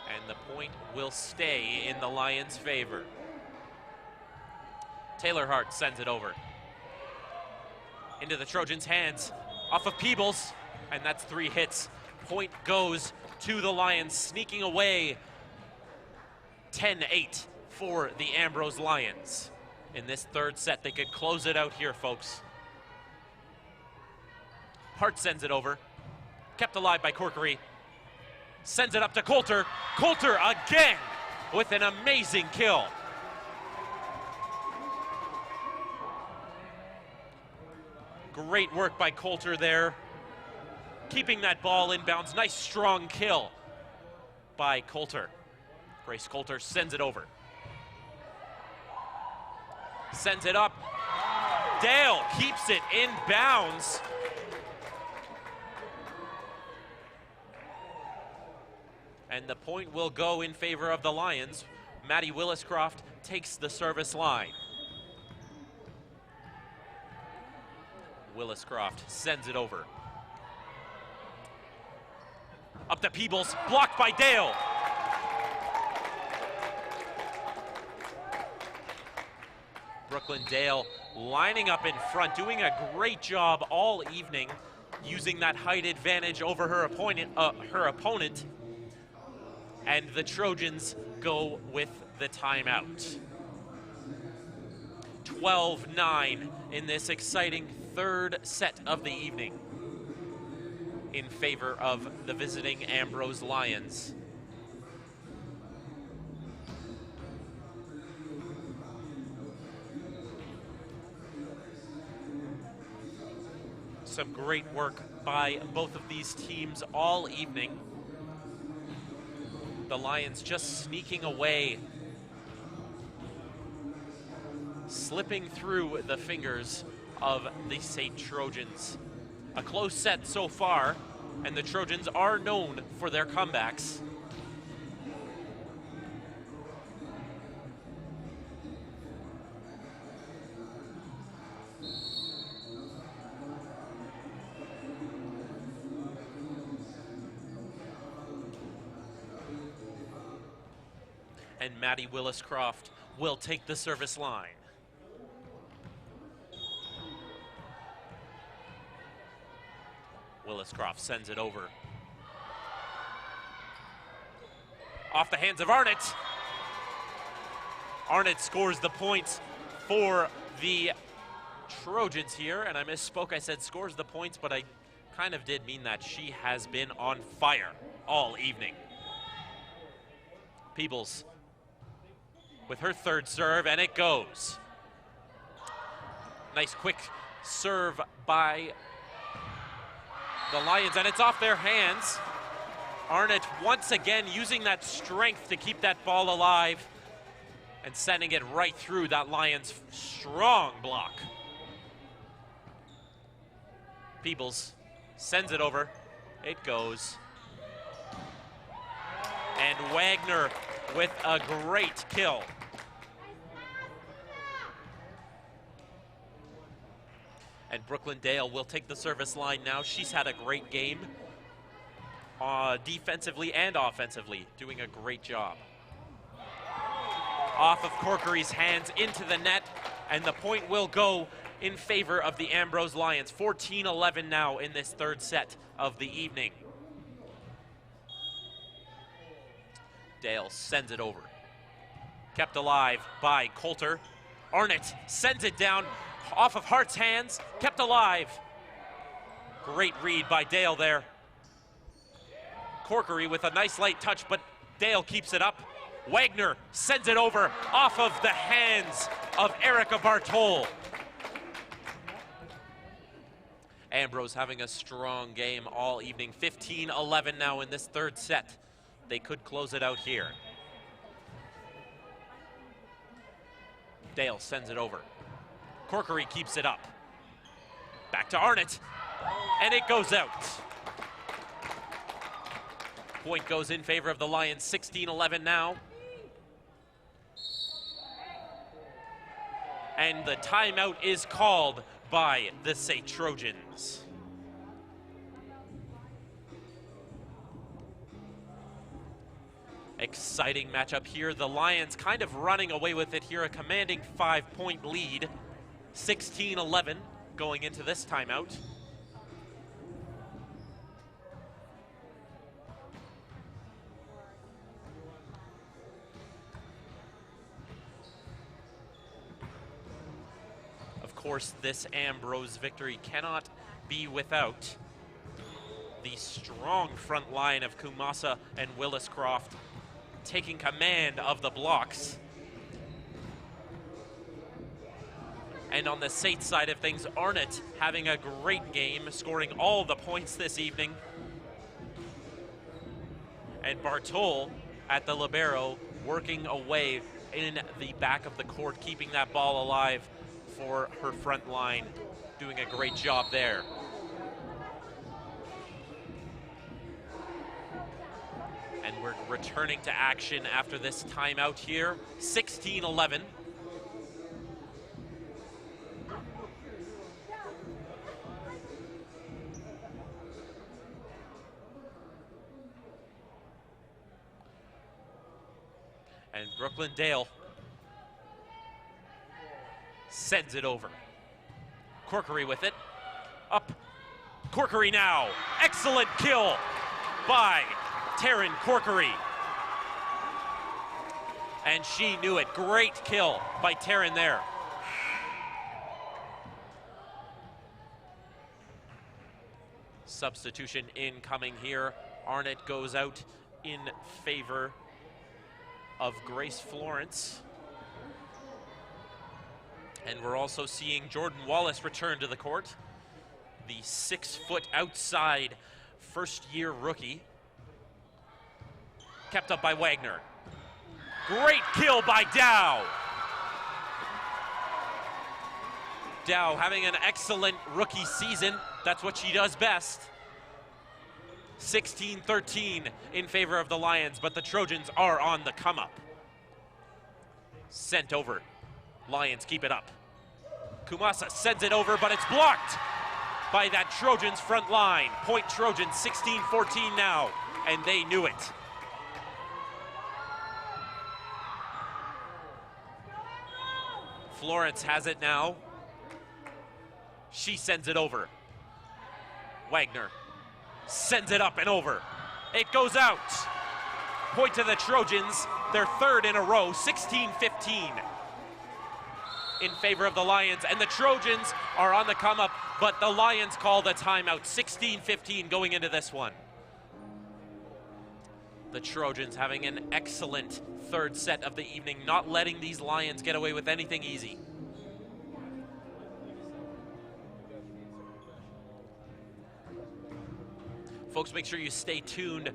Speaker 1: And the point will stay in the Lions' favor. Taylor Hart sends it over. Into the Trojans' hands, off of Peebles, and that's 3 hits. Point goes to the Lions, sneaking away 10-8 for the Ambrose Lions. In this third set, they could close it out here, folks. Hart sends it over. Kept alive by Corkery. Sends it up to Coulter. Coulter again with an amazing kill. Great work by Coulter there. Keeping that ball inbounds. Nice strong kill by Coulter. Grace Coulter sends it over. Sends it up. Dale keeps it in bounds. And the point will go in favor of the Lions. Maddie Williscroft takes the service line. Williscroft sends it over. Up to Peebles, blocked by Dale. Brooklyn Dale lining up in front, doing a great job all evening, using that height advantage over her opponent. And the Trojans go with the timeout. 12-9 in this exciting third set of the evening in favor of the visiting Ambrose Lions. Some great work by both of these teams all evening. The Lions just sneaking away, slipping through the fingers of the SAIT Trojans. A close set so far, and the Trojans are known for their comebacks. And Maddie Williscroft will take the service line. Williscroft sends it over. Off the hands of Arnott. Arnott scores the points for the Trojans here, and I misspoke. I said scores the points, but I kind of did mean that. She has been on fire all evening. Peebles with her third serve, and it goes. Nice quick serve by the Lions, and it's off their hands. Arnott once again using that strength to keep that ball alive and sending it right through that Lions strong block. Peebles sends it over. It goes. And Wagner with a great kill. And Brooklyn Dale will take the service line now. She's had a great game, defensively and offensively, doing a great job. Off of Corkery's hands into the net, and the point will go in favor of the Ambrose Lions. 14-11 now in this third set of the evening. Dale sends it over. Kept alive by Coulter. Arnott sends it down off of Hart's hands, kept alive. Great read by Dale there. Corkery with a nice light touch, but Dale keeps it up. Wagner sends it over off of the hands of Erica Bartol. Ambrose having a strong game all evening. 15-11 now in this third set. They could close it out here. Dale sends it over. Corkery keeps it up. Back to Arnott, and it goes out. Point goes in favor of the Lions, 16-11 now. And the timeout is called by the SAIT Trojans. Exciting matchup here. The Lions kind of running away with it here, a commanding 5-point lead. 16-11 going into this timeout. Of course, this Ambrose victory cannot be without the strong front line of Kumasa and Williscroft taking command of the blocks. And on the SAIT side of things, Arnott having a great game, scoring all the points this evening. And Bartol at the libero, working away in the back of the court, keeping that ball alive for her front line, doing a great job there. And we're returning to action after this timeout here, 16-11. And Brooklyn Dale sends it over. Corkery with it. Up. Corkery now. Excellent kill by Taryn Corkery. And she knew it. Great kill by Taryn there. Substitution incoming here. Arnott goes out in favor of Grace Florence. And we're also seeing Jordan Wallace return to the court. The 6-foot outside first-year rookie. Kept up by Wagner. Great kill by Dow. Dow having an excellent rookie season. That's what she does best. 16-13 in favor of the Lions, but the Trojans are on the come-up. Sent over. Lions keep it up. Kumasa sends it over, but it's blocked by that Trojans front line. Pointe Trojans 16-14 now, and they knew it. Florence has it now. She sends it over. Wagner sends it up and over. It goes out. Point to the Trojans, their third in a row, 16-15 in favor of the Lions. And the Trojans are on the come up, but the Lions call the timeout. 16-15 going into this one. The Trojans having an excellent third set of the evening, not letting these Lions get away with anything easy. Folks, make sure you stay tuned.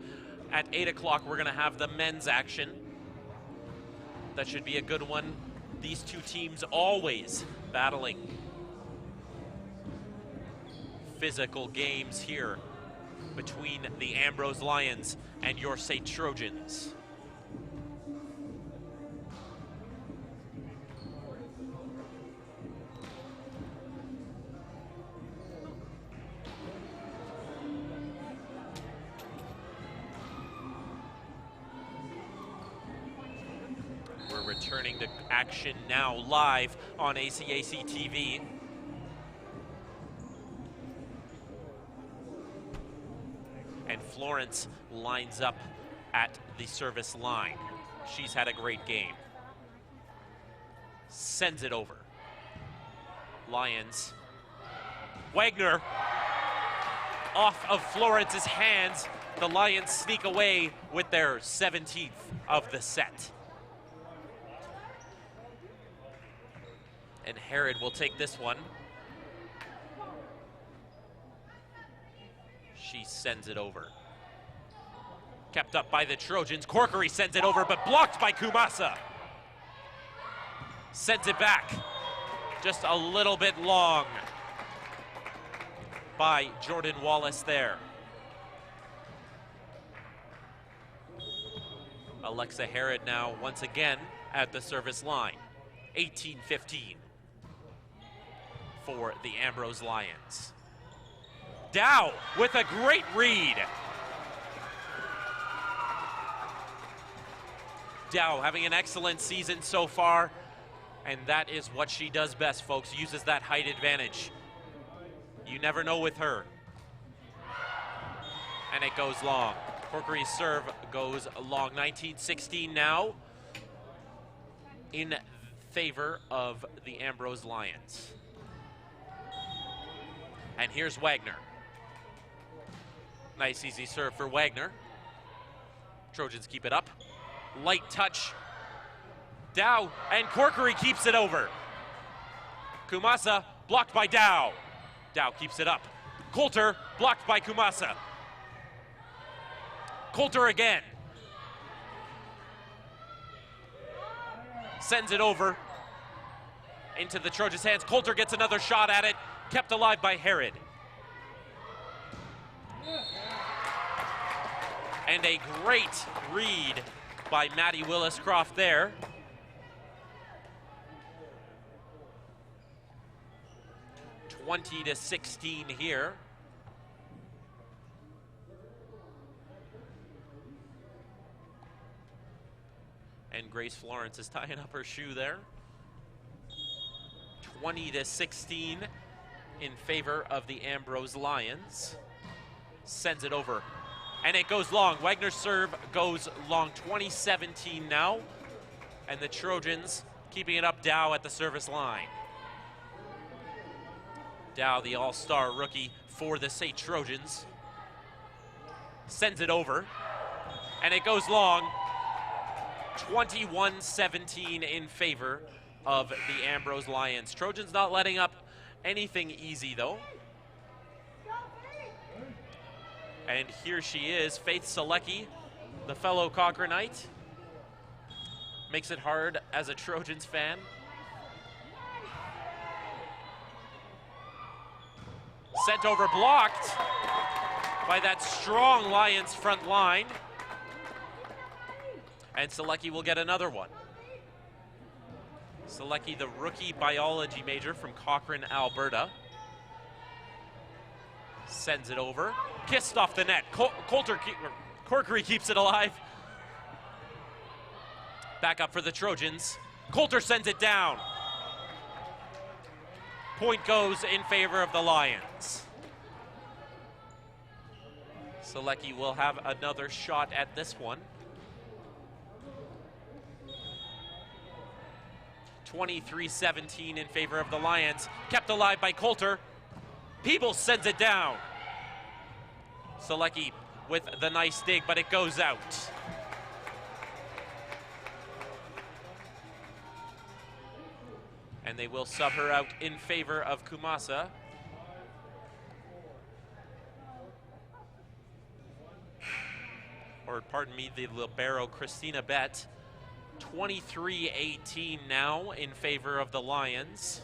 Speaker 1: At 8 o'clock, we're going to have the men's action. That should be a good one. These two teams always battling physical games here between the Ambrose Lions and your SAIT Trojans. We're returning to action now live on ACAC TV. And Florence lines up at the service line. She's had a great game. Sends it over. Lions. Wagner off of Florence's hands. The Lions sneak away with their 17th of the set. And Herod will take this one. she sends it over. Kept up by the Trojans. Corkery sends it over, but blocked by Kumasa. Sends it back. Just a little bit long by Jordan Wallace there. Alexa Herod now once again at the service line. 18-15 for the Ambrose Lions. Dow with a great read. Dow having an excellent season so far, and that is what she does best, folks. Uses that height advantage. You never know with her. And it goes long. Corkery's serve goes long. 19-16 now in favor of the Ambrose Lions. And here's Wagner. Nice easy serve for Wagner. Trojans keep it up. Light touch. Dow, and Corkery keeps it over. Kumasa blocked by Dow. Dow keeps it up. Coulter blocked by Kumasa. Coulter again. Sends it over into the Trojans' hands. Coulter gets another shot at it. Kept alive by Herod. And a great read by Maddie Willis-Croft there. (20-16) here. And Grace Florence is tying up her shoe there. 20-16 in favor of the Ambrose Lions. Sends it over, and it goes long. Wagner's serve goes long. 20-17 now, and the Trojans keeping it up. Dow at the service line. Dow, the all-star rookie for the SAIT Trojans, sends it over, and it goes long. 21-17 in favor of the Ambrose Lions. Trojans not letting up anything easy, though. And here she is, Faith Selecki, the fellow Cochranite. Makes it hard as a Trojans fan. Sent over, blocked by that strong Lions front line. And Selecki will get another one. Selecki, the rookie biology major from Cochrane, Alberta. Sends it over. Kissed off the net. Corkery keeps it alive. Back up for the Trojans. Coulter sends it down. Point goes in favor of the Lions. Selecki will have another shot at this one. 23-17 in favor of the Lions. Kept alive by Coulter. Peebles sends it down. Selecki with the nice dig, but it goes out. And they will sub her out in favor of Kumasa. Or pardon me, the libero Christina Bett. 23-18 now in favor of the Lions.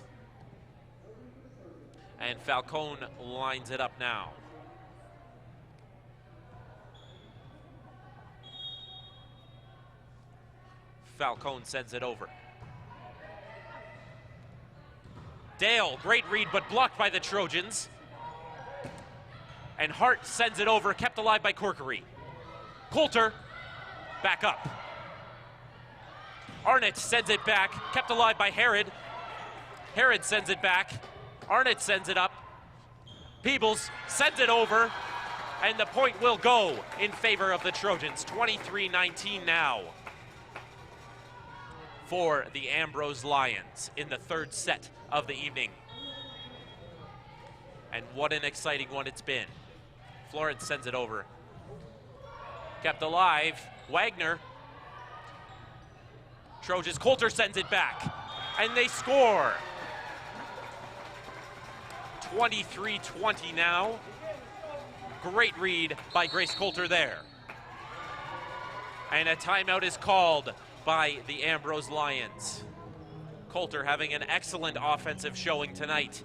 Speaker 1: And Falcone lines it up now. Falcone sends it over. Dale, great read, but blocked by the Trojans. And Hart sends it over, kept alive by Corkery. Coulter, back up. Arnott sends it back, kept alive by Herod. Herod sends it back. Arnott sends it up. Peebles sends it over, and the point will go in favor of the Trojans. 23-19 now for the Ambrose Lions in the third set of the evening. And what an exciting one it's been. Florence sends it over. Kept alive, Wagner. Trojans, Coulter sends it back, and they score. 23-20 now. Great read by Grace Coulter there. And a timeout is called by the Ambrose Lions. Coulter having an excellent offensive showing tonight.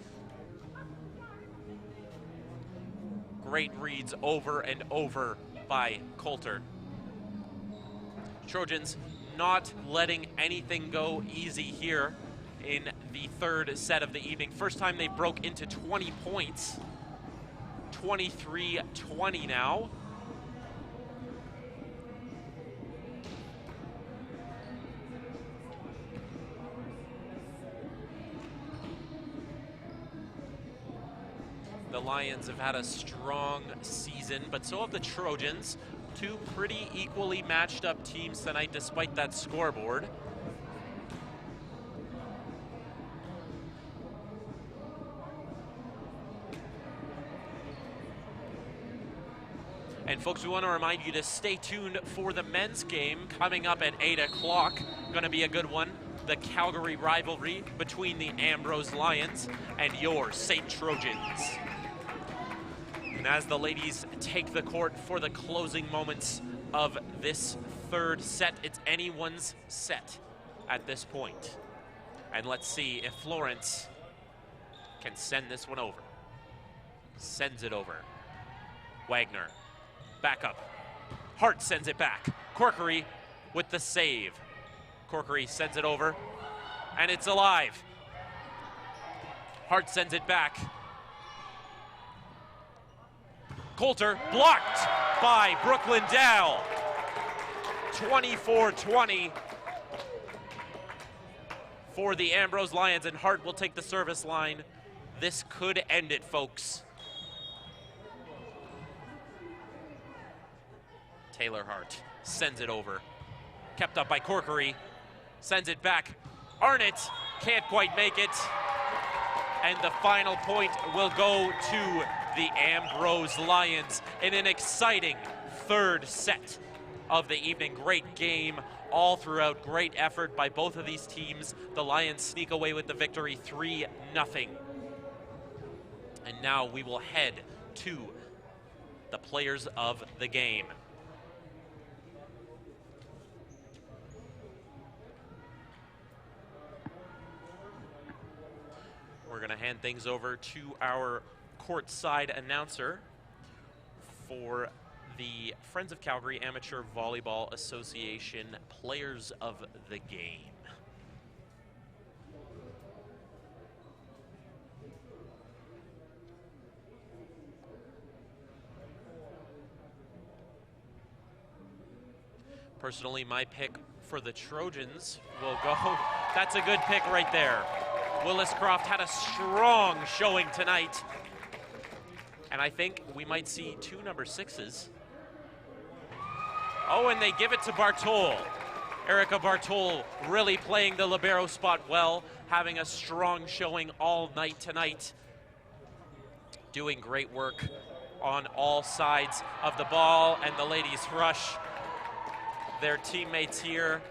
Speaker 1: Great reads over and over by Coulter. Trojans not letting anything go easy here in the third set of the evening. First time they broke into 20 points. 23-20 now. The Lions have had a strong season, but so have the Trojans. Two pretty equally matched up teams tonight despite that scoreboard. And folks, we want to remind you to stay tuned for the men's game coming up at 8 o'clock. Going to be a good one. The Calgary rivalry between the Ambrose Lions and your SAIT Trojans. And as the ladies take the court for the closing moments of this third set, it's anyone's set at this point. And let's see if Florence can send this one over. Sends it over. Wagner, back up. Hart sends it back. Corkery with the save. Corkery sends it over, and it's alive. Hart sends it back. Coulter blocked by Brooklyn Dow. 24-20 for the Ambrose Lions, and Hart will take the service line. This could end it, folks. Taylor Hart sends it over. Kept up by Corkery. Sends it back. Arnott can't quite make it. And the final point will go to the Ambrose Lions in an exciting third set of the evening. Great game all throughout. Great effort by both of these teams. The Lions sneak away with the victory 3-0. And now we will head to the players of the game. We're going to hand things over to our courtside announcer for the Friends of Calgary Amateur Volleyball Association Players of the Game. Personally, my pick for the Trojans will go. That's a good pick right there. Willis Croft had a strong showing tonight. And I think we might see two number 6s. Oh, and they give it to Bartol. Erica Bartol really playing the libero spot well, having a strong showing all night tonight. Doing great work on all sides of the ball, and the ladies rush their teammates here.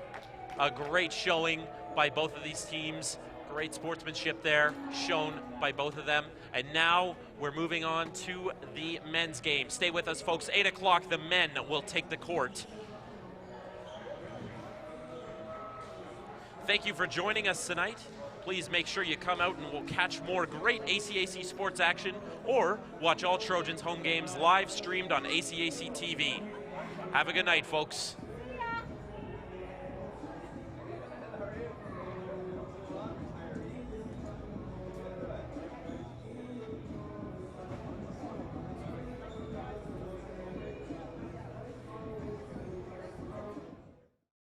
Speaker 1: A great showing by both of these teams. Great sportsmanship there shown by both of them. And now we're moving on to the men's game. Stay with us, folks. 8 o'clock, the men will take the court. Thank you for joining us tonight. Please make sure you come out and we'll catch more great ACAC sports action, or watch all Trojans home games live streamed on ACAC TV. Have a good night, folks.